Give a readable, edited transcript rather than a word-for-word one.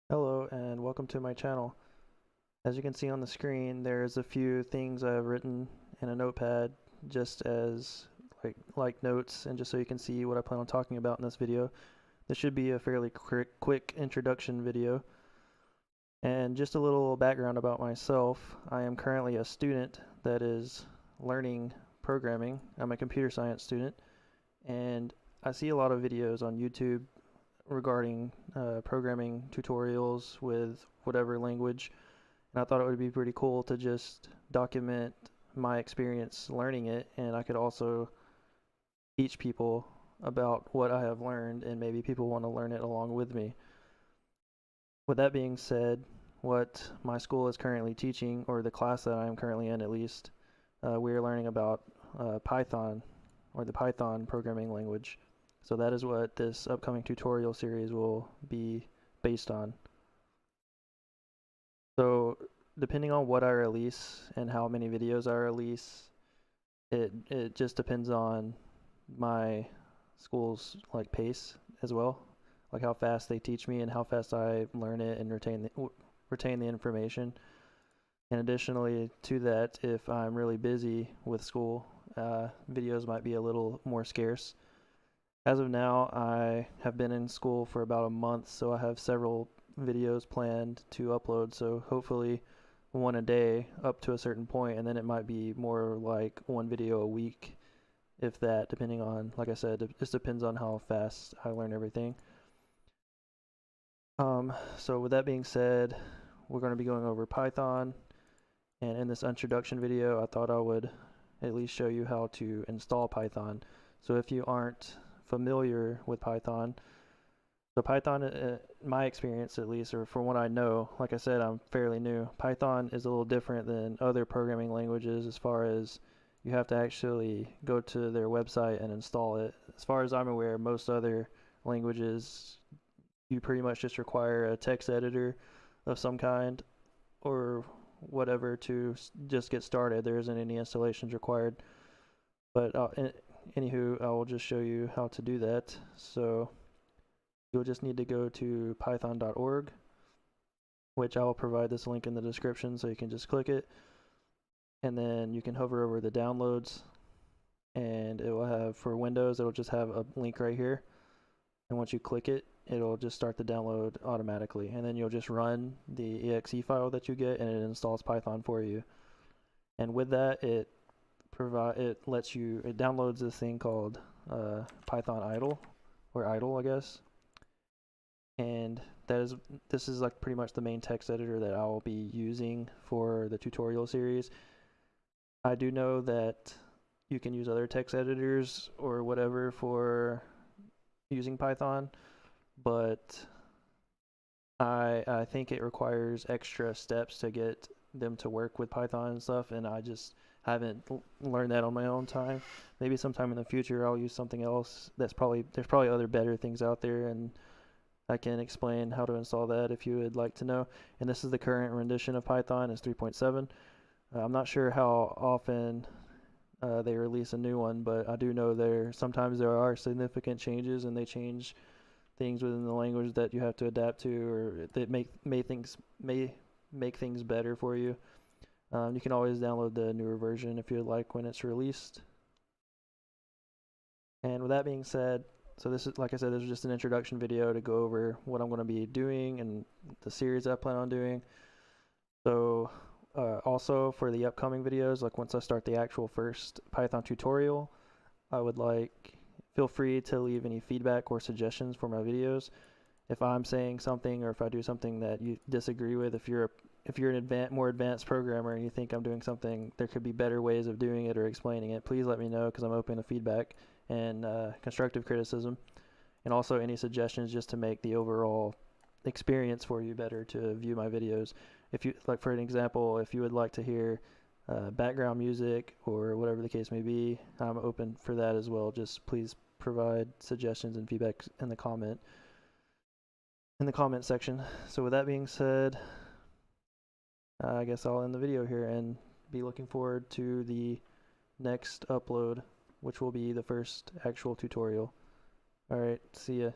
Hello and welcome to my channel. As you can see on the screen, there's a few things I've written in a notepad just as like notes and just so you can see what I plan on talking about in this video. This should be a fairly quick introduction video. And just a little background about myself. I am currently a student that is learning programming. I'm a computer science student and I see a lot of videos on YouTube regarding programming tutorials with whatever language, and I thought it would be pretty cool to just document my experience learning it, and I could also teach people about what I have learned, and maybe people want to learn it along with me. With that being said, what my school is currently teaching, or the class that I am currently in at least, we are learning about Python, or the Python programming language. So that is what this upcoming tutorial series will be based on. So depending on what I release and how many videos I release, it just depends on my school's pace as well, like how fast they teach me and how fast I learn it and retain the information. And additionally to that, if I'm really busy with school, videos might be a little more scarce. As of now, I have been in school for about a month, so I have several videos planned to upload, so hopefully one a day up to a certain point, and then it might be more like one video a week, if that, depending on, like I said, it just depends on how fast I learn everything. So with that being said, we're going to be going over Python, and in this introduction video, I thought I would at least show you how to install Python. So if you aren't familiar with Python, so Python, in my experience at least, or from what I know, like I said, I'm fairly new. Python is a little different than other programming languages as far as you have to actually go to their website and install it. As far as I'm aware, most other languages, you pretty much just require a text editor of some kind or whatever to just get started. There isn't any installations required. But anywho, I will just show you how to do that. So you'll just need to go to python.org, which I will provide this link in the description so you can just click it. And then you can hover over the downloads, and it will have, for Windows, it'll just have a link right here. And once you click it, it'll just start the download automatically. And then you'll just run the exe file that you get, and it installs Python for you. And with that, it downloads this thing called Python idle, or idle, I guess. And this is like pretty much the main text editor that I'll be using for the tutorial series. I do know that you can use other text editors or whatever for using Python, but I think it requires extra steps to get them to work with Python and stuff, and I just haven't learned that on my own time. Maybe sometime in the future I'll use something else. There's probably other better things out there, and I can explain how to install that if you would like to know. And this is the current rendition of Python, is 3.7. I'm not sure how often they release a new one, but I do know sometimes there are significant changes, and they change things within the language that you have to adapt to, or that may make things better for you. You can always download the newer version if you'd like when it's released. And with that being said, so this is, like I said, this is just an introduction video to go over what I'm going to be doing and the series I plan on doing. So also for the upcoming videos, like once I start the actual first Python tutorial, I would feel free to leave any feedback or suggestions for my videos. If I'm saying something or if I do something that you disagree with, if you're an more advanced programmer and you think I'm doing something, there could be better ways of doing it or explaining it, please let me know, because I'm open to feedback and constructive criticism, and also any suggestions just to make the overall experience for you better to view my videos. If you, like for an example, if you would like to hear background music or whatever the case may be, I'm open for that as well. Just please provide suggestions and feedback in the comment section. So with that being said, I guess I'll end the video here and be looking forward to the next upload, which will be the first actual tutorial. Alright, see ya.